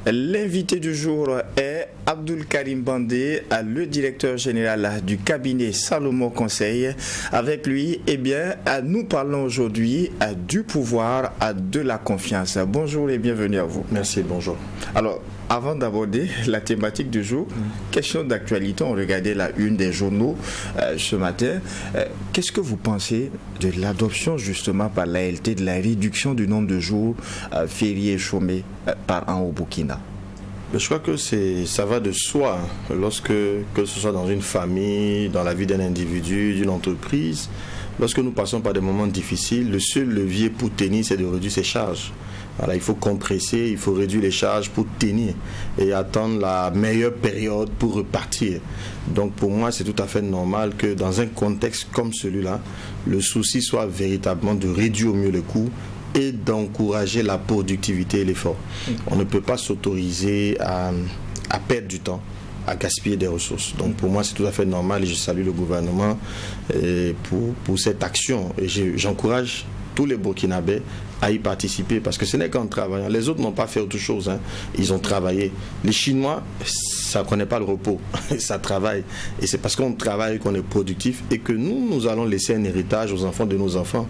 L'invité du jour est Abdoul Karim Bandé, le directeur général du cabinet Salomon Conseil. Avec lui, nous parlons aujourd'hui du pouvoir, de la confiance. Bonjour et bienvenue à vous. Merci, bonjour. Alors, avant d'aborder la thématique du jour, question d'actualité, on regardait la une des journaux ce matin. Qu'est-ce que vous pensez de l'adoption justement par l'ALT de la réduction du nombre de jours fériés chômés par an au Burkina? Je crois que ça va de soi, que ce soit dans une famille, dans la vie d'un individu, d'une entreprise. Lorsque nous passons par des moments difficiles, le seul levier pour tenir, c'est de réduire ses charges. Voilà, il faut compresser, il faut réduire les charges pour tenir et attendre la meilleure période pour repartir. Donc pour moi, c'est tout à fait normal que dans un contexte comme celui-là, le souci soit véritablement de réduire au mieux les coûts et d'encourager la productivité et l'effort. On ne peut pas s'autoriser à perdre du temps, à gaspiller des ressources. Donc pour moi, c'est tout à fait normal et je salue le gouvernement pour cette action. Et j'encourage tous les Burkinabés à y participer parce que ce n'est qu'en travaillant. Les autres n'ont pas fait autre chose. Ils ont travaillé. Les Chinois, ça ne connaît pas le repos. Ça travaille. Et c'est parce qu'on travaille qu'on est productif et que nous allons laisser un héritage aux enfants de nos enfants.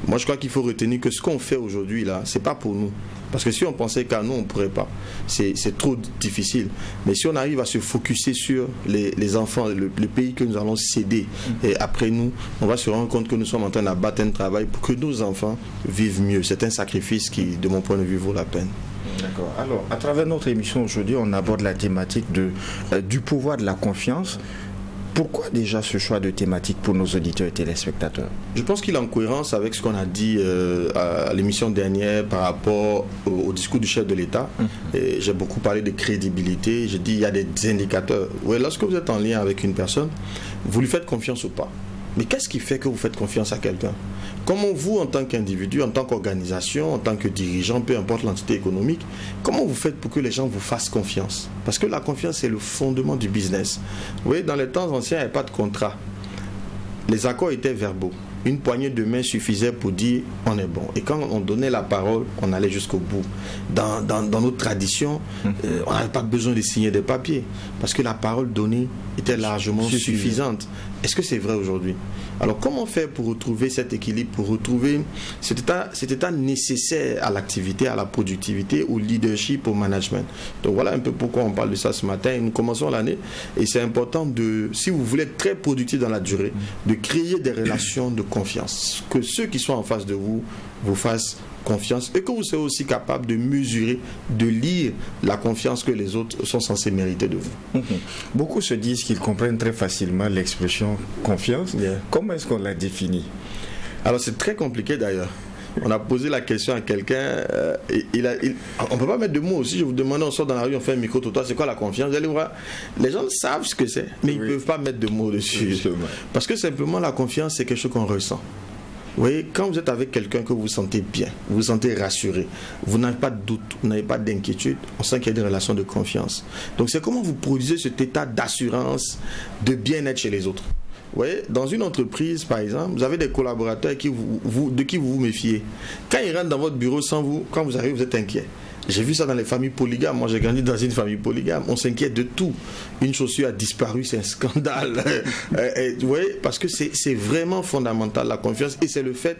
Moi, je crois qu'il faut retenir que ce qu'on fait aujourd'hui, là, ce n'est pas pour nous. Parce que si on pensait qu'à nous, on ne pourrait pas. C'est trop difficile. Mais si on arrive à se focuser sur les enfants, le pays que nous allons céder, et après nous, on va se rendre compte que nous sommes en train d'abattre un travail pour que nos enfants vivent mieux. C'est un sacrifice qui, de mon point de vue, vaut la peine. D'accord. Alors, à travers notre émission aujourd'hui, on aborde la thématique du pouvoir de la confiance. Pourquoi déjà ce choix de thématique pour nos auditeurs et téléspectateurs? Je pense qu'il est en cohérence avec ce qu'on a dit à l'émission dernière par rapport au discours du chef de l'État. Et j'ai beaucoup parlé de crédibilité. J'ai dit il y a des indicateurs. Ouais, lorsque vous êtes en lien avec une personne, vous lui faites confiance ou pas. Mais qu'est-ce qui fait que vous faites confiance à quelqu'un? Comment vous, en tant qu'individu, en tant qu'organisation, en tant que dirigeant, peu importe l'entité économique, comment vous faites pour que les gens vous fassent confiance? Parce que la confiance, c'est le fondement du business. Vous voyez, dans les temps anciens, il n'y avait pas de contrat. Les accords étaient verbaux. Une poignée de main suffisait pour dire on est bon. Et quand on donnait la parole, on allait jusqu'au bout. Dans notre tradition, on n'avait pas besoin de signer des papiers parce que la parole donnée était largement suffisante. Est-ce que c'est vrai aujourd'hui? Alors comment faire pour retrouver cet équilibre, pour retrouver cet état nécessaire à l'activité, à la productivité, au leadership, au management? Donc voilà un peu pourquoi on parle de ça ce matin. Nous commençons l'année et c'est important si vous voulez être très productif dans la durée, de créer des relations de confiance. Que ceux qui sont en face de vous fassent confiance et que vous soyez aussi capable de mesurer, de lire la confiance que les autres sont censés mériter de vous. Beaucoup se disent qu'ils comprennent très facilement l'expression confiance. Comment est-ce qu'on la définit? Alors c'est très compliqué d'ailleurs. On a posé la question à quelqu'un, on ne peut pas mettre de mots aussi. Je vous demande, on sort dans la rue, on fait un micro-trottoir, c'est quoi la confiance? Vous allez voir, les gens savent ce que c'est, mais ils ne peuvent pas mettre de mots dessus. Parce que simplement la confiance, c'est quelque chose qu'on ressent. Vous voyez, quand vous êtes avec quelqu'un que vous sentez bien, vous vous sentez rassuré, vous n'avez pas de doute, vous n'avez pas d'inquiétude, on sent qu'il y a des relations de confiance. Donc c'est comment vous produisez cet état d'assurance, de bien-être chez les autres. Vous voyez, dans une entreprise, par exemple, vous avez des collaborateurs de qui vous vous méfiez. Quand ils rentrent dans votre bureau sans vous, quand vous arrivez, vous êtes inquiet. J'ai vu ça dans les familles polygames. Moi, j'ai grandi dans une famille polygame. On s'inquiète de tout. Une chaussure a disparu, c'est un scandale. Vous voyez, parce que c'est vraiment fondamental, la confiance. Et c'est le fait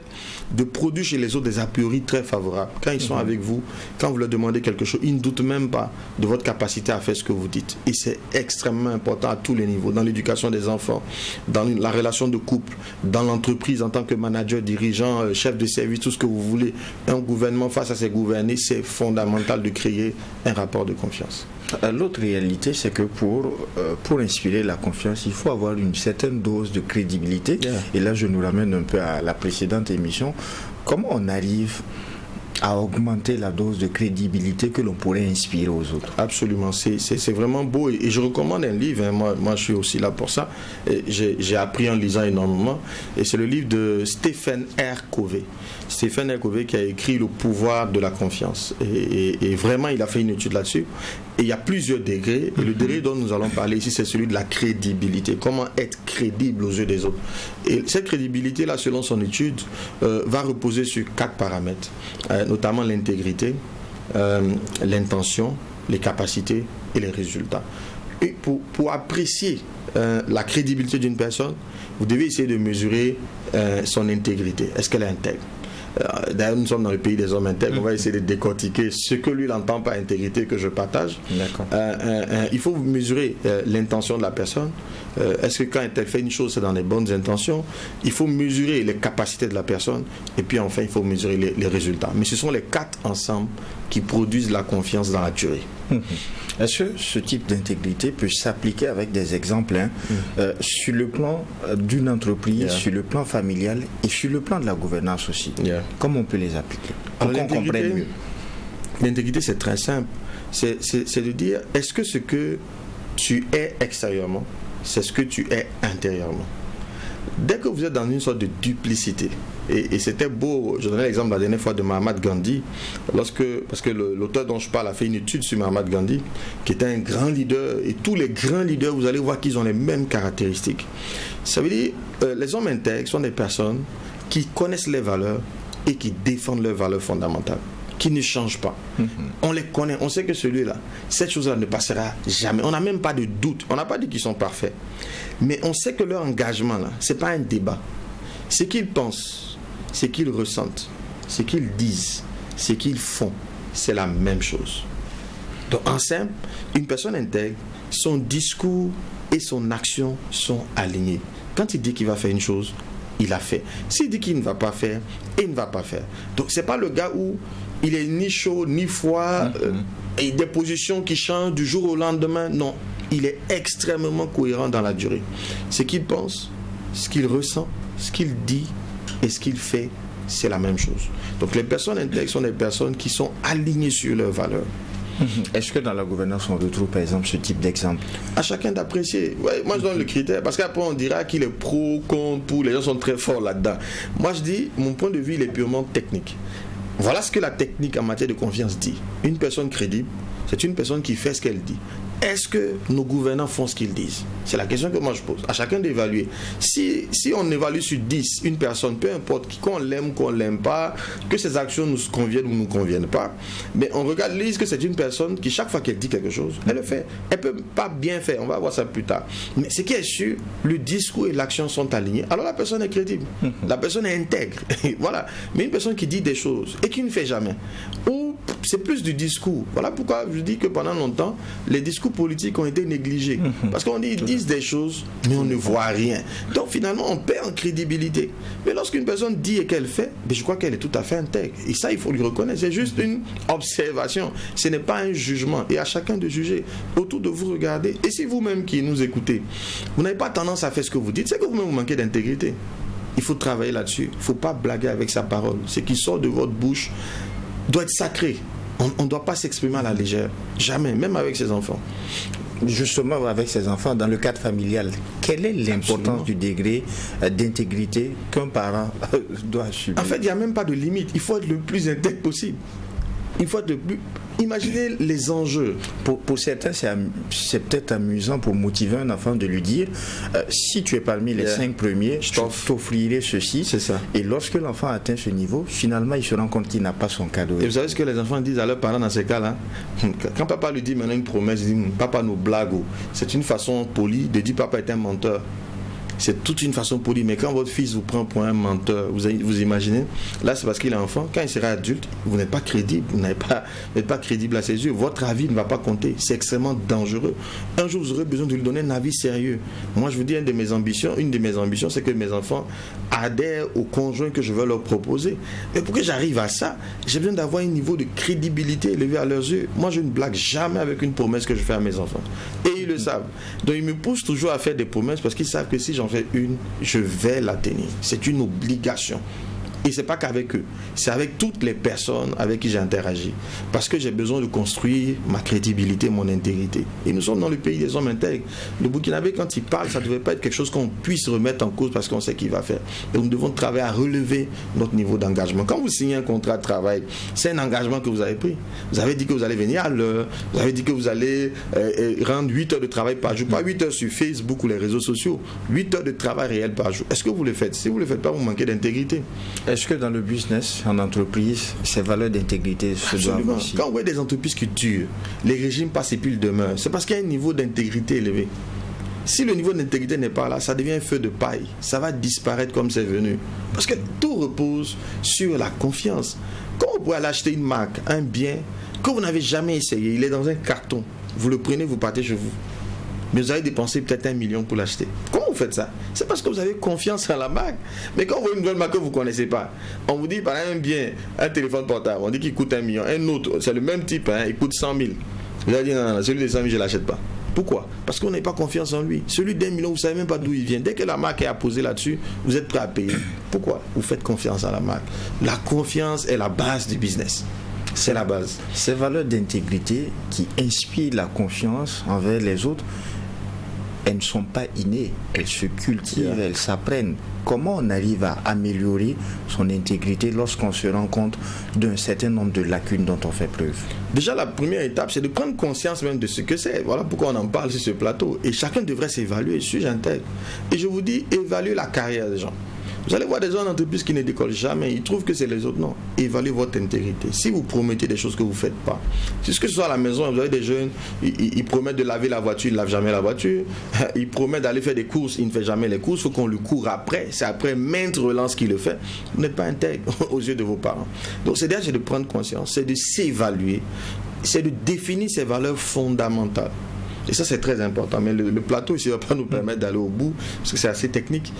de produire chez les autres des a priori très favorables. Quand ils sont avec vous, quand vous leur demandez quelque chose, ils ne doutent même pas de votre capacité à faire ce que vous dites. Et c'est extrêmement important à tous les niveaux. Dans l'éducation des enfants, dans la relation de couple, dans l'entreprise en tant que manager, dirigeant, chef de service, tout ce que vous voulez. Un gouvernement face à ses gouvernés, c'est fondamental de créer un rapport de confiance. L'autre réalité, c'est que pour inspirer la confiance, il faut avoir une certaine dose de crédibilité. Et là, je nous ramène un peu à la précédente émission. Comment on arrive à augmenter la dose de crédibilité que l'on pourrait inspirer aux autres? Absolument, c'est vraiment beau et je recommande un livre, moi je suis aussi là pour ça, j'ai appris en lisant énormément et c'est le livre de Stephen R. Covey. Stephen R. Covey qui a écrit Le pouvoir de la confiance et vraiment il a fait une étude là-dessus et il y a plusieurs degrés et le degré dont nous allons parler ici c'est celui de la crédibilité, comment être crédible aux yeux des autres et cette crédibilité là selon son étude va reposer sur 4 paramètres, notamment l'intégrité, l'intention, les capacités et les résultats. Et pour apprécier la crédibilité d'une personne, vous devez essayer de mesurer son intégrité. Est-ce qu'elle est intègre? D'ailleurs, nous sommes dans le pays des hommes intègres. On va essayer de décortiquer ce que lui entend par intégrité que je partage. Il faut mesurer l'intention de la personne. Est-ce que quand elle fait une chose, c'est dans les bonnes intentions? Il faut mesurer les capacités de la personne. Et puis enfin, il faut mesurer les résultats. Mais ce sont les 4 ensemble qui produisent la confiance dans la durée. Est-ce que ce type d'intégrité peut s'appliquer avec des exemples sur le plan d'une entreprise, sur le plan familial et sur le plan de la gouvernance aussi? Comment on peut les appliquer pour qu'on comprenne mieux? L'intégrité, c'est très simple. C'est de dire, est-ce que ce que tu es extérieurement, c'est ce que tu es intérieurement? Dès que vous êtes dans une sorte de duplicité, et c'était beau, je donnais l'exemple la dernière fois de Mahatma Gandhi, parce que l'auteur dont je parle a fait une étude sur Mahatma Gandhi, qui était un grand leader, et tous les grands leaders, vous allez voir qu'ils ont les mêmes caractéristiques. Ça veut dire, les hommes intègres sont des personnes qui connaissent les valeurs et qui défendent leurs valeurs fondamentales, qui ne changent pas. On les connaît, on sait que celui-là, cette chose-là ne passera jamais. On n'a même pas de doute, on n'a pas dit qu'ils sont parfaits. Mais on sait que leur engagement, là, ce n'est pas un débat. Ce qu'ils pensent, ce qu'ils ressentent, ce qu'ils disent, ce qu'ils font, c'est la même chose. Donc, en simple, une personne intègre, son discours et son action sont alignés. Quand il dit qu'il va faire une chose, il la fait. S'il dit qu'il ne va pas faire, il ne va pas faire. Donc, ce n'est pas le gars où il est ni chaud, ni froid, et des positions qui changent du jour au lendemain. Non, il est extrêmement cohérent dans la durée. Ce qu'il pense, ce qu'il ressent, ce qu'il dit et ce qu'il fait, c'est la même chose. Donc les personnes intègres sont des personnes qui sont alignées sur leurs valeurs. Est-ce que dans la gouvernance on retrouve par exemple ce type d'exemple? À chacun d'apprécier. Ouais, moi je donne le critère, parce qu'après on dira qu'il est pro, contre, pour, les gens sont très forts là-dedans. Moi je dis, mon point de vue il est purement technique. Voilà ce que la technique en matière de confiance dit. Une personne crédible, c'est une personne qui fait ce qu'elle dit. Est-ce que nos gouvernants font ce qu'ils disent? C'est la question que moi je pose. À chacun d'évaluer. Si on évalue sur 10 une personne, peu importe qu'on l'aime, qu'on l'aime pas, que ses actions nous conviennent ou ne nous conviennent pas, mais on regarde, lise que c'est une personne qui, chaque fois qu'elle dit quelque chose, elle le fait. Elle peut pas bien faire, on va voir ça plus tard. Mais ce qui est sûr, le discours et l'action sont alignés. Alors la personne est crédible. La personne est intègre. Voilà. Mais une personne qui dit des choses et qui ne fait jamais, ou c'est plus du discours. Voilà pourquoi je dis que pendant longtemps, les discours politiques ont été négligés. Parce qu'on dit, ils disent des choses, mais on ne voit rien. Donc finalement, on perd en crédibilité. Mais lorsqu'une personne dit et qu'elle fait, je crois qu'elle est tout à fait intègre. Et ça, il faut lui reconnaître. C'est juste une observation. Ce n'est pas un jugement. Et à chacun de juger. Autour de vous, regardez. Et si vous-même qui nous écoutez, vous n'avez pas tendance à faire ce que vous dites, c'est que vous-même vous manquez d'intégrité. Il faut travailler là-dessus. Il ne faut pas blaguer avec sa parole. Ce qui sort de votre bouche doit être sacré. On ne doit pas s'exprimer à la légère. Jamais, même avec ses enfants. Justement, avec ses enfants, dans le cadre familial, quelle est l'importance du degré d'intégrité qu'un parent doit assumer? En fait, il n'y a même pas de limite. Il faut être le plus intègre possible. Il faut être le plus... Imaginez les enjeux. Pour certains, c'est peut-être amusant pour motiver un enfant de lui dire si tu es parmi les 5 premiers, je t'offrirai ceci. C'est ça. Et lorsque l'enfant atteint ce niveau, finalement, il se rend compte qu'il n'a pas son cadeau. Et vous savez ce que les enfants disent à leurs parents dans ces cas-là? Quand papa lui dit maintenant une promesse, il dit papa nous blague. C'est une façon polie de dire papa est un menteur. C'est toute une façon polie. Mais quand votre fils vous prend pour un menteur, vous imaginez, là c'est parce qu'il est enfant. Quand il sera adulte, vous n'êtes pas crédible. Vous n'êtes pas crédible à ses yeux. Votre avis ne va pas compter. C'est extrêmement dangereux. Un jour, vous aurez besoin de lui donner un avis sérieux. Moi, je vous dis, une de mes ambitions, c'est que mes enfants adhèrent au conjoint que je veux leur proposer. Mais pour que j'arrive à ça, j'ai besoin d'avoir un niveau de crédibilité élevé à leurs yeux. Moi, je ne blague jamais avec une promesse que je fais à mes enfants. Et ils le savent. Donc, ils me poussent toujours à faire des promesses parce qu'ils savent que si j'en fais une, je vais la tenir. C'est une obligation. Et c'est pas qu'avec eux, c'est avec toutes les personnes avec qui j'ai interagi. Parce que j'ai besoin de construire ma crédibilité, mon intégrité. Et nous sommes dans le pays des hommes intègres. Le Burkinabé, quand il parle, ça ne devait pas être quelque chose qu'on puisse remettre en cause parce qu'on sait qu'il va faire. Et nous devons travailler à relever notre niveau d'engagement. Quand vous signez un contrat de travail, c'est un engagement que vous avez pris. Vous avez dit que vous allez venir à l'heure, vous avez dit que vous allez rendre 8 heures de travail par jour, pas 8 heures sur Facebook ou les réseaux sociaux, 8 heures de travail réel par jour. Est-ce que vous le faites? Si vous ne le faites pas, vous manquez d'intégrité. est-ce que dans le business, en entreprise, ces valeurs d'intégrité se doivent aussi? Quand vous voyez des entreprises qui durent, les régimes passent et puis ils demeurent, c'est parce qu'il y a un niveau d'intégrité élevé. Si le niveau d'intégrité n'est pas là, ça devient un feu de paille. Ça va disparaître comme c'est venu. Parce que tout repose sur la confiance. Quand vous pouvez aller acheter une marque, un bien, que vous n'avez jamais essayé, il est dans un carton. Vous le prenez, vous partez chez vous. Mais vous avez dépensé peut-être 1 million pour l'acheter. Comment vous faites ça? C'est parce que vous avez confiance en la marque. Mais quand vous voyez une nouvelle marque que vous ne connaissez pas, on vous dit par exemple un bien, un téléphone portable, on dit qu'il coûte 1 million. Un autre, c'est le même type, il coûte 100 000. Vous allez dire non, celui de 100 000, je ne l'achète pas. Pourquoi? Parce qu'on n'a pas confiance en lui. Celui d'1 million, vous ne savez même pas d'où il vient. Dès que la marque est apposée là-dessus, vous êtes prêt à payer. Pourquoi? Vous faites confiance à la marque. La confiance est la base du business. C'est la base. Ces valeurs d'intégrité qui inspirent la confiance envers les autres, elles ne sont pas innées, elles se cultivent, elles s'apprennent. Comment on arrive à améliorer son intégrité lorsqu'on se rend compte d'un certain nombre de lacunes dont on fait preuve? Déjà, la première étape, c'est de prendre conscience même de ce que c'est. Voilà pourquoi on en parle sur ce plateau. Et chacun devrait s'évaluer. Suis-je intègre? Et je vous dis, évaluez la carrière des gens. Vous allez voir des gens en entreprise qui ne décollent jamais. Ils trouvent que c'est les autres. Non. Évaluez votre intégrité. Si vous promettez des choses que vous ne faites pas, c'est ce que ce soit à la maison, vous avez des jeunes, ils promettent de laver la voiture, ils ne lavent jamais la voiture. Ils promettent d'aller faire des courses, ils ne font jamais les courses. Il faut qu'on le court après. C'est après maintes relances qu'il le fait. Vous n'êtes pas intègre aux yeux de vos parents. Donc c'est déjà de prendre conscience, c'est de s'évaluer, c'est de définir ses valeurs fondamentales. Et ça, c'est très important. Mais le plateau ici ne va pas nous permettre d'aller au bout, parce que c'est assez technique.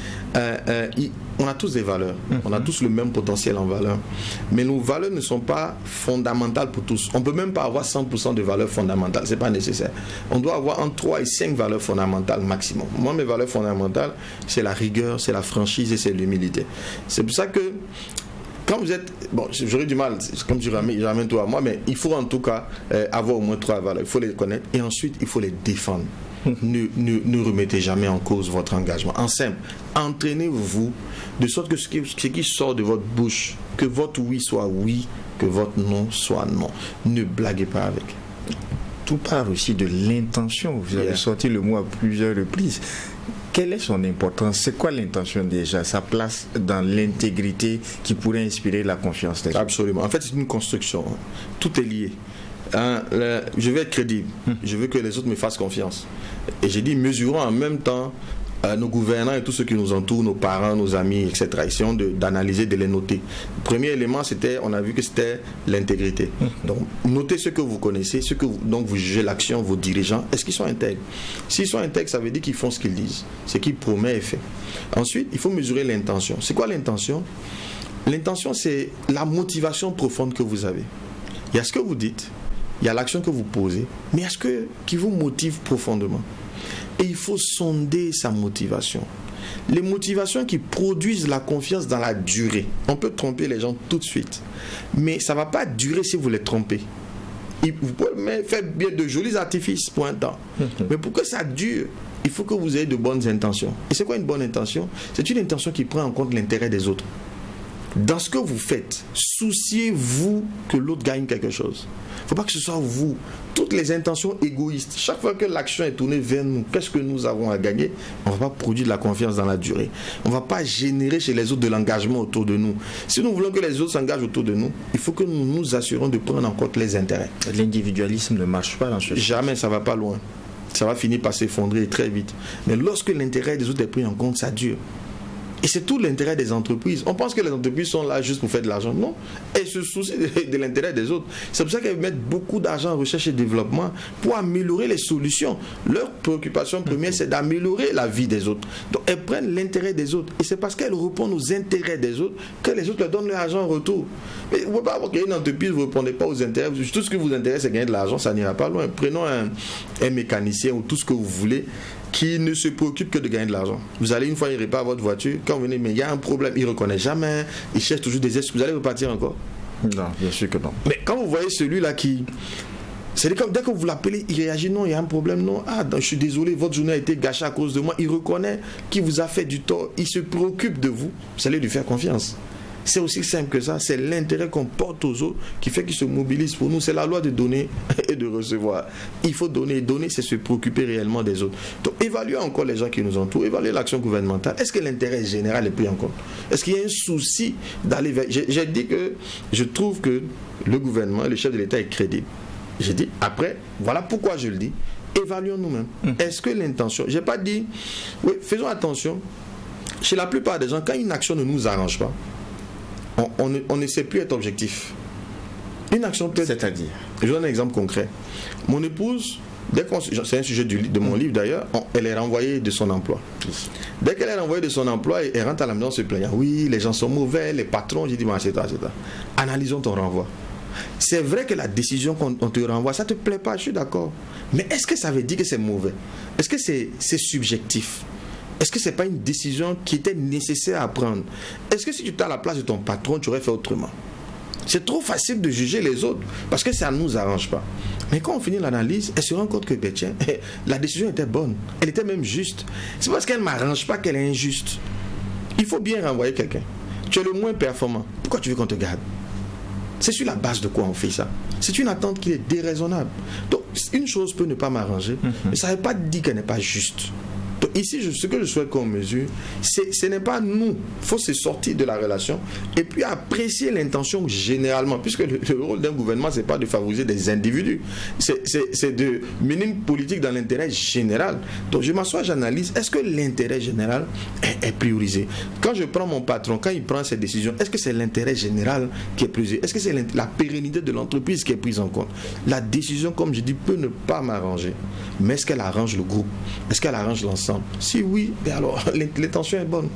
On a tous des valeurs. On a tous le même potentiel en valeurs. Mais nos valeurs ne sont pas fondamentales pour tous. On ne peut même pas avoir 100% de valeurs fondamentales. Ce n'est pas nécessaire. On doit avoir entre 3 et 5 valeurs fondamentales maximum. Moi, mes valeurs fondamentales, c'est la rigueur, c'est la franchise et c'est l'humilité. C'est pour ça que quand vous êtes, bon, j'aurais du mal, comme je ramène tout à moi, mais il faut en tout cas avoir au moins 3 valeurs. Il faut les connaître et ensuite il faut les défendre. Ne remettez jamais en cause votre engagement. En simple, entraînez-vous de sorte que ce qui sort de votre bouche, que votre oui soit oui, que votre non soit non. Ne blaguez pas avec. Tout part aussi de l'intention. Vous avez sorti le mot à plusieurs reprises. Quelle est son importance? C'est quoi l'intention déjà? Sa place dans l'intégrité qui pourrait inspirer la confiance des autres? Absolument. En fait, c'est une construction. Tout est lié. Je veux être crédible. Je veux que les autres me fassent confiance. Et j'ai dit, mesurons en même temps nos gouvernants et tous ceux qui nous entourent, nos parents, nos amis, etc. Essayons d'analyser, de les noter. Le premier élément, on a vu que c'était l'intégrité. Donc, notez ce que vous connaissez, donc vous jugez l'action, vos dirigeants. Est-ce qu'ils sont intègres? S'ils sont intègres, ça veut dire qu'ils font ce qu'ils disent. Ce qu'ils promettent est fait. Ensuite, il faut mesurer l'intention. C'est quoi l'intention? L'intention, c'est la motivation profonde que vous avez. Il y a ce que vous dites, il y a l'action que vous posez, mais il y a ce qui vous motive profondément. Et il faut sonder sa motivation. Les motivations qui produisent la confiance dans la durée. On peut tromper les gens tout de suite, mais ça ne va pas durer si vous les trompez. Vous pouvez faire bien de jolis artifices pour un temps, mais pour que ça dure, il faut que vous ayez de bonnes intentions. Et c'est quoi une bonne intention? C'est une intention qui prend en compte l'intérêt des autres. Dans ce que vous faites, souciez-vous que l'autre gagne quelque chose. Il ne faut pas que ce soit vous. Toutes les intentions égoïstes, chaque fois que l'action est tournée vers nous, qu'est-ce que nous avons à gagner? On ne va pas produire de la confiance dans la durée. On ne va pas générer chez les autres de l'engagement autour de nous. Si nous voulons que les autres s'engagent autour de nous, il faut que nous nous assurons de prendre en compte les intérêts. L'individualisme ne marche pas dans ce sens. Jamais, ça ne va pas loin. Ça va finir par s'effondrer très vite. Mais lorsque l'intérêt des autres est pris en compte, ça dure. Et c'est tout l'intérêt des entreprises. On pense que les entreprises sont là juste pour faire de l'argent. Non, elles se soucient de l'intérêt des autres. C'est pour ça qu'elles mettent beaucoup d'argent en recherche et développement pour améliorer les solutions. Leur préoccupation première, c'est d'améliorer la vie des autres. Donc elles prennent l'intérêt des autres. Et c'est parce qu'elles répondent aux intérêts des autres que les autres leur donnent leur argent en retour. Mais vous ne pouvez pas avoir une entreprise, vous ne répondez pas aux intérêts. Tout ce qui vous intéresse, c'est gagner de l'argent, ça n'ira pas loin. Prenons un mécanicien ou tout ce que vous voulez, qui ne se préoccupe que de gagner de l'argent. Vous allez une fois, il répare votre voiture. Quand vous venez, mais il y a un problème, il ne reconnaît jamais, il cherche toujours des excuses. Vous allez repartir encore? Non, bien sûr que non. Mais quand vous voyez celui-là qui... C'est comme dès que vous l'appelez, il réagit, non, il y a un problème, non. Ah, je suis désolé, votre journée a été gâchée à cause de moi. Il reconnaît qu'il vous a fait du tort, il se préoccupe de vous. Vous allez lui faire confiance. C'est aussi simple que ça. C'est l'intérêt qu'on porte aux autres qui fait qu'ils se mobilisent pour nous. C'est la loi de donner et de recevoir. Il faut donner. Donner, c'est se préoccuper réellement des autres. Donc, évaluer encore les gens qui nous entourent, évaluer l'action gouvernementale. Est-ce que l'intérêt général est pris en compte? Est-ce qu'il y a un souci d'aller vers... J'ai dit que je trouve que le gouvernement, le chef de l'État est crédible. J'ai dit, après, voilà pourquoi je le dis. Évaluons nous-mêmes. Est-ce que l'intention... J'ai pas dit... Oui, faisons attention. Chez la plupart des gens, quand une action ne nous arrange pas, on ne sait plus être objectif. Une action peut... C'est-à-dire? Je donne un exemple concret. Mon épouse, c'est un sujet de mon livre d'ailleurs, elle est renvoyée de son emploi. Dès qu'elle est renvoyée de son emploi, elle rentre à la maison se plaignant. Oui, les gens sont mauvais, les patrons, j'ai dit, c'est ça. Analysons ton renvoi. C'est vrai que la décision qu'on te renvoie, ça ne te plaît pas, je suis d'accord. Mais est-ce que ça veut dire que c'est mauvais? Est-ce que c'est subjectif? Est-ce que ce n'est pas une décision qui était nécessaire à prendre? Est-ce que si tu étais à la place de ton patron, tu aurais fait autrement? C'est trop facile de juger les autres parce que ça ne nous arrange pas. Mais quand on finit l'analyse, elle se rend compte que tiens, la décision était bonne. Elle était même juste. C'est parce qu'elle ne m'arrange pas qu'elle est injuste. Il faut bien renvoyer quelqu'un. Tu es le moins performant. Pourquoi tu veux qu'on te garde? C'est sur la base de quoi on fait ça? C'est une attente qui est déraisonnable. Donc, une chose peut ne pas m'arranger, mais ça ne veut pas dire qu'elle n'est pas juste. Donc ici, ce que je souhaite qu'on mesure, ce n'est pas nous. Il faut se sortir de la relation et puis apprécier l'intention généralement, puisque le rôle d'un gouvernement, ce n'est pas de favoriser des individus. C'est de mener une politique dans l'intérêt général. Donc je m'assois, j'analyse, est-ce que l'intérêt général est priorisé? Quand je prends mon patron, quand il prend ses décisions, est-ce que c'est l'intérêt général qui est priorisé? Est-ce que c'est la pérennité de l'entreprise qui est prise en compte? La décision, comme je dis, peut ne pas m'arranger. Mais est-ce qu'elle arrange le groupe? Est-ce qu'elle arrange l'ensemble? Si oui, alors l'intention est bonne.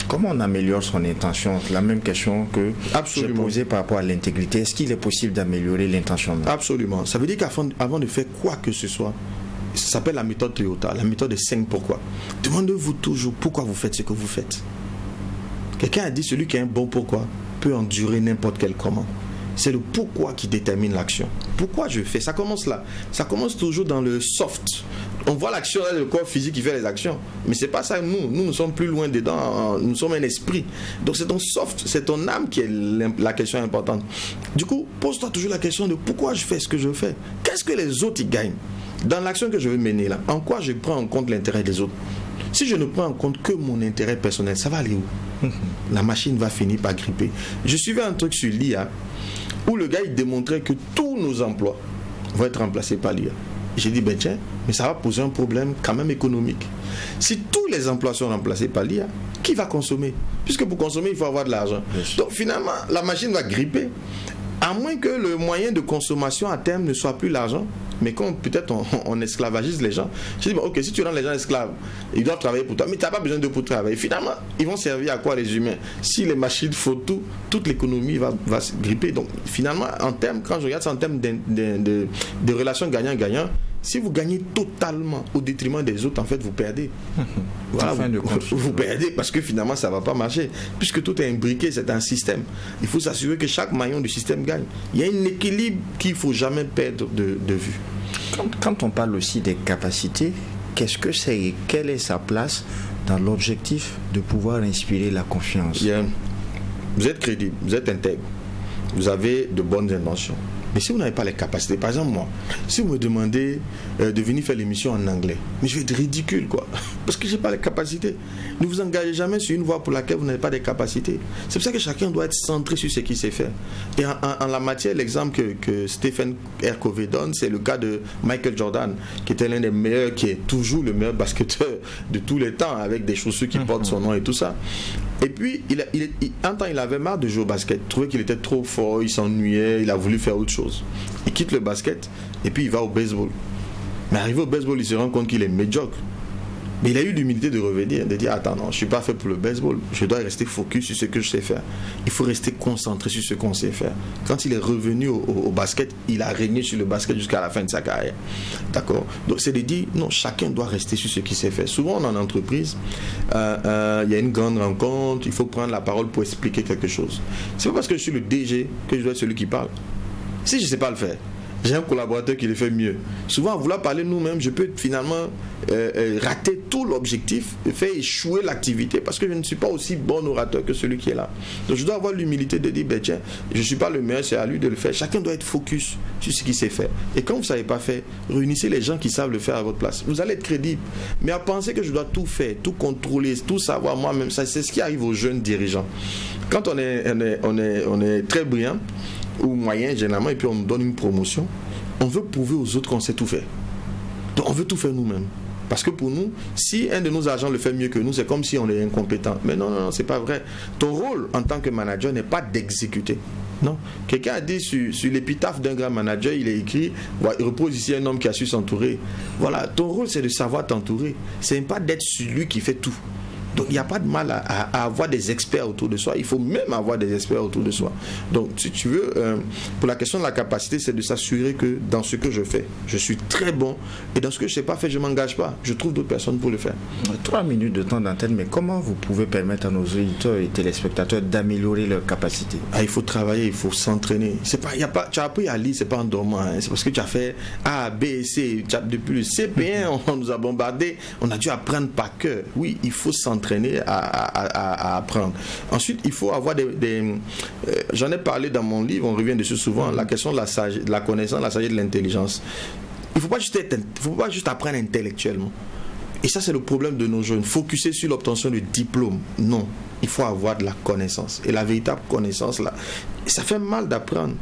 Comment on améliore son intention? La même question que j'ai posée par rapport à l'intégrité. Est-ce qu'il est possible d'améliorer l'intention? Absolument. Ça veut dire qu'avant de faire quoi que ce soit, ça s'appelle la méthode Toyota, la méthode des 5 pourquoi. Demandez-vous toujours pourquoi vous faites ce que vous faites. Quelqu'un a dit celui qui a un bon pourquoi peut endurer n'importe quel comment. C'est le pourquoi qui détermine l'action. Pourquoi je fais? Ça commence là. Ça commence toujours dans le soft. On voit l'action, le corps physique qui fait les actions. Mais c'est pas ça, nous sommes plus loin dedans. Nous sommes un esprit. Donc c'est ton soft, c'est ton âme qui est la question importante. Du coup, pose-toi toujours la question de pourquoi je fais ce que je fais. Qu'est-ce que les autres y gagnent dans l'action que je veux mener là? En quoi je prends en compte l'intérêt des autres? Si je ne prends en compte que mon intérêt personnel, ça va aller où? La machine va finir par gripper. Je suivais un truc sur l'IA où le gars il démontrait que tous nos emplois vont être remplacés par l'IA. J'ai dit, tiens, mais ça va poser un problème quand même économique. Si tous les emplois sont remplacés par l'IA, qui va consommer? Puisque pour consommer, il faut avoir de l'argent. Donc finalement, la machine va gripper, à moins que le moyen de consommation à terme ne soit plus l'argent, mais quand peut-être on esclavagise les gens. Je dis, ok, si tu rends les gens esclaves, ils doivent travailler pour toi, mais tu n'as pas besoin d'eux pour travailler. Finalement, ils vont servir à quoi les humains? Si les machines font tout, toute l'économie va se gripper. Donc finalement, en termes, quand je regarde ça en termes de relations gagnant-gagnant, si vous gagnez totalement au détriment des autres, en fait, vous perdez. Voilà, vous perdez parce que finalement, ça ne va pas marcher. Puisque tout est imbriqué, c'est un système. Il faut s'assurer que chaque maillon du système gagne. Il y a un équilibre qu'il ne faut jamais perdre de vue. Quand on parle aussi des capacités, qu'est-ce que c'est et quelle est sa place dans l'objectif de pouvoir inspirer la confiance? Vous êtes crédible, vous êtes intègre, vous avez de bonnes intentions. Mais si vous n'avez pas les capacités, par exemple moi, si vous me demandez de venir faire l'émission en anglais, mais je vais être ridicule quoi, parce que je n'ai pas les capacités. Ne vous engagez jamais sur une voie pour laquelle vous n'avez pas de capacités. C'est pour ça que chacun doit être centré sur ce qu'il sait faire. Et en la matière, l'exemple que Stephen R. Covey donne, c'est le cas de Michael Jordan, qui était l'un des meilleurs, qui est toujours le meilleur basketteur de tous les temps, avec des chaussures qui portent son nom et tout ça. Et puis, un temps, il avait marre de jouer au basket. Il trouvait qu'il était trop fort, il s'ennuyait, il a voulu faire autre chose. Il quitte le basket et puis il va au baseball. Mais arrivé au baseball, il se rend compte qu'il est médiocre. Mais il a eu l'humilité de revenir, de dire, attends, non, je ne suis pas fait pour le baseball. Je dois rester focus sur ce que je sais faire. Il faut rester concentré sur ce qu'on sait faire. Quand il est revenu au basket, il a régné sur le basket jusqu'à la fin de sa carrière. D'accord? Donc c'est de dire, non, chacun doit rester sur ce qu'il sait faire. Souvent, en entreprise, il y a une grande rencontre, il faut prendre la parole pour expliquer quelque chose. C'est pas parce que je suis le DG que je dois être celui qui parle. Si je ne sais pas le faire, j'ai un collaborateur qui le fait mieux. Souvent, à vouloir parler nous-mêmes, je peux finalement rater tout l'objectif et faire échouer l'activité parce que je ne suis pas aussi bon orateur que celui qui est là. Donc, je dois avoir l'humilité de dire, tiens, je ne suis pas le meilleur, c'est à lui de le faire. Chacun doit être focus sur ce qui sait faire. Et quand vous ne savez pas faire, réunissez les gens qui savent le faire à votre place. Vous allez être crédible. Mais à penser que je dois tout faire, tout contrôler, tout savoir moi-même, ça, c'est ce qui arrive aux jeunes dirigeants. Quand on est très brillant, ou moyen généralement, et puis on nous donne une promotion, on veut prouver aux autres qu'on sait tout faire. Donc on veut tout faire nous-mêmes. Parce que pour nous, si un de nos agents le fait mieux que nous, c'est comme si on est incompétent. Mais non, c'est pas vrai. Ton rôle en tant que manager n'est pas d'exécuter. Non. Quelqu'un a dit sur l'épitaphe d'un grand manager, il est écrit, il repose ici un homme qui a su s'entourer. Voilà, ton rôle c'est de savoir t'entourer. C'est pas d'être celui qui fait tout. Donc il n'y a pas de mal à avoir des experts autour de soi. Il faut même avoir des experts autour de soi. Donc si tu veux, pour la question de la capacité, c'est de s'assurer que dans ce que je fais, je suis très bon. Et dans ce que je ne sais pas faire, je ne m'engage pas. Je trouve d'autres personnes pour le faire. 3 minutes de temps d'antenne, mais comment vous pouvez permettre à nos auditeurs et téléspectateurs d'améliorer leur capacité? Il faut travailler, il faut s'entraîner. Tu as appris à lire, ce n'est pas en dormant. C'est parce que tu as fait A, B, C. Depuis le CP1, on nous a bombardé. On a dû apprendre par cœur. Oui, il faut s'entraîner à apprendre. Ensuite, il faut avoir j'en ai parlé dans mon livre, on revient dessus souvent, la question de la connaissance, la sagesse, de l'intelligence. Il ne faut pas juste apprendre intellectuellement. Et ça, c'est le problème de nos jeunes. Focuser sur l'obtention du diplôme. Non, il faut avoir de la connaissance. Et la véritable connaissance, là, ça fait mal d'apprendre.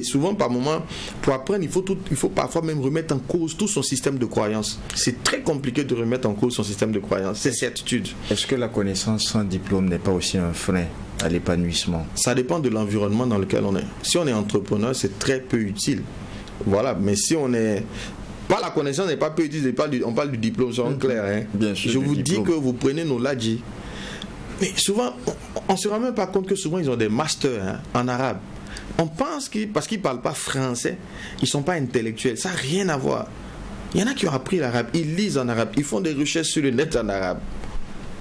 Souvent par moment, pour apprendre, il faut parfois même remettre en cause tout son système de croyance. C'est très compliqué de remettre en cause son système de croyance, ses certitudes. Est-ce que la connaissance sans diplôme n'est pas aussi un frein à l'épanouissement? Ça dépend de l'environnement dans lequel on est. Si on est entrepreneur, c'est très peu utile. Voilà, mais si on est... Pas la connaissance n'est pas peu utile, on parle du diplôme, c'est clair. Hein? Bien sûr, je vous dis que vous prenez nos ladji. Mais souvent, on ne se rend même pas compte que souvent ils ont des masters en arabe. On pense parce qu'ils ne parlent pas français, ils ne sont pas intellectuels. Ça n'a rien à voir. Il y en a qui ont appris l'arabe, ils lisent en arabe, ils font des recherches sur le net en arabe,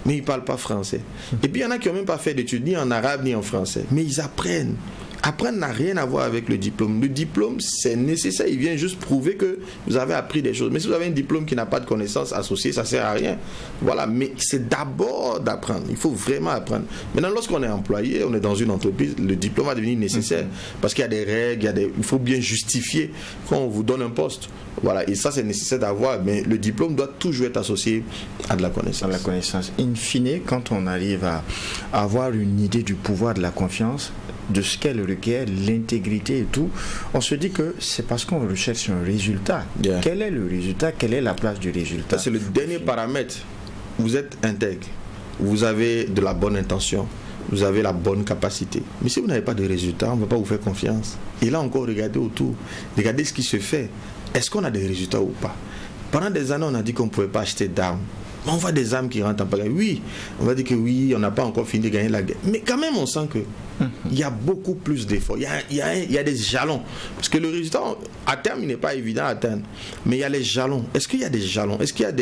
mais ils ne parlent pas français. Et puis il y en a qui n'ont même pas fait d'études ni en arabe ni en français, mais ils apprennent. Apprendre n'a rien à voir avec le diplôme. Le diplôme, c'est nécessaire. Il vient juste prouver que vous avez appris des choses. Mais si vous avez un diplôme qui n'a pas de connaissances associées, ça ne sert à rien. Voilà. Mais c'est d'abord d'apprendre. Il faut vraiment apprendre. Maintenant, lorsqu'on est employé, on est dans une entreprise, le diplôme va devenir nécessaire. Parce qu'il y a des règles, il faut bien justifier quand on vous donne un poste. Voilà. Et ça, c'est nécessaire d'avoir. Mais le diplôme doit toujours être associé à de la connaissance. À la connaissance. In fine, quand on arrive à avoir une idée du pouvoir de la confiance, de ce qu'elle requiert, l'intégrité et tout, on se dit que c'est parce qu'on recherche un résultat. Yeah. Quel est le résultat? Quelle est la place du résultat? Ça, c'est le dernier paramètre. Vous êtes intègre, vous avez de la bonne intention, vous avez la bonne capacité. Mais si vous n'avez pas de résultat, on ne va pas vous faire confiance. Et là encore, regardez autour, regardez ce qui se fait. Est-ce qu'on a des résultats ou pas? Pendant des années, on a dit qu'on ne pouvait pas acheter d'armes. On voit des armes qui rentrent en pagaille. Oui, on va dire que oui, on n'a pas encore fini de gagner la guerre. Mais quand même, on sent qu'il y a beaucoup plus d'efforts. Il y a des jalons. Parce que le résultat, à terme, il n'est pas évident à atteindre. Mais il y a les jalons. Est-ce qu'il y a des jalons? Est-ce qu'il y a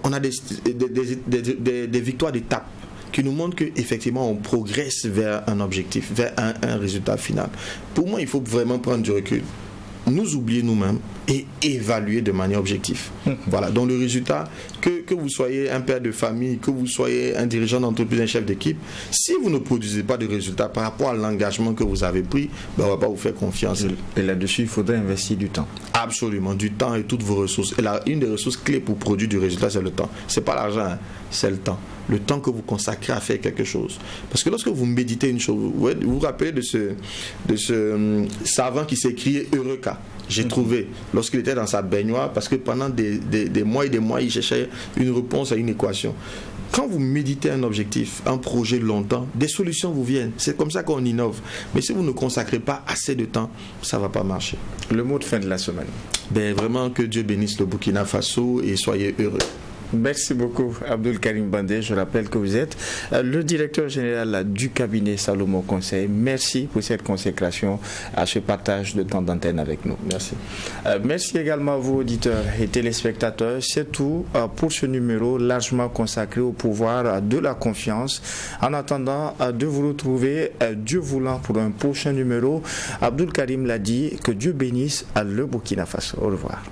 on a des victoires d'étape qui nous montrent qu'effectivement, on progresse vers un objectif, vers un résultat final? Pour moi, il faut vraiment prendre du recul, nous oublier nous-mêmes et évaluer de manière objective. Voilà, donc le résultat, que vous soyez un père de famille, que vous soyez un dirigeant d'entreprise, un chef d'équipe, si vous ne produisez pas de résultats par rapport à l'engagement que vous avez pris, on ne va pas vous faire confiance. Et là-dessus, il faudrait investir du temps. Absolument, du temps et toutes vos ressources. Et une des ressources clés pour produire du résultat, c'est le temps. Ce n'est pas l'argent, c'est le temps. Le temps que vous consacrez à faire quelque chose. Parce que lorsque vous méditez une chose, vous vous rappelez de ce savant qui s'est écrit Eureka. J'ai trouvé, lorsqu'il était dans sa baignoire, parce que pendant des mois et des mois, il cherchait une réponse à une équation. Quand vous méditez un objectif, un projet longtemps, des solutions vous viennent. C'est comme ça qu'on innove. Mais si vous ne consacrez pas assez de temps, ça ne va pas marcher. Le mot de fin de la semaine. Vraiment que Dieu bénisse le Burkina Faso et soyez heureux. Merci beaucoup, Abdul Karim Bandé. Je rappelle que vous êtes le directeur général du cabinet Salomon Conseil. Merci pour cette consécration à ce partage de temps d'antenne avec nous. Merci. Merci également à vous, auditeurs et téléspectateurs. C'est tout pour ce numéro largement consacré au pouvoir de la confiance. En attendant de vous retrouver, Dieu voulant, pour un prochain numéro, Abdul Karim l'a dit, que Dieu bénisse le Burkina Faso. Au revoir.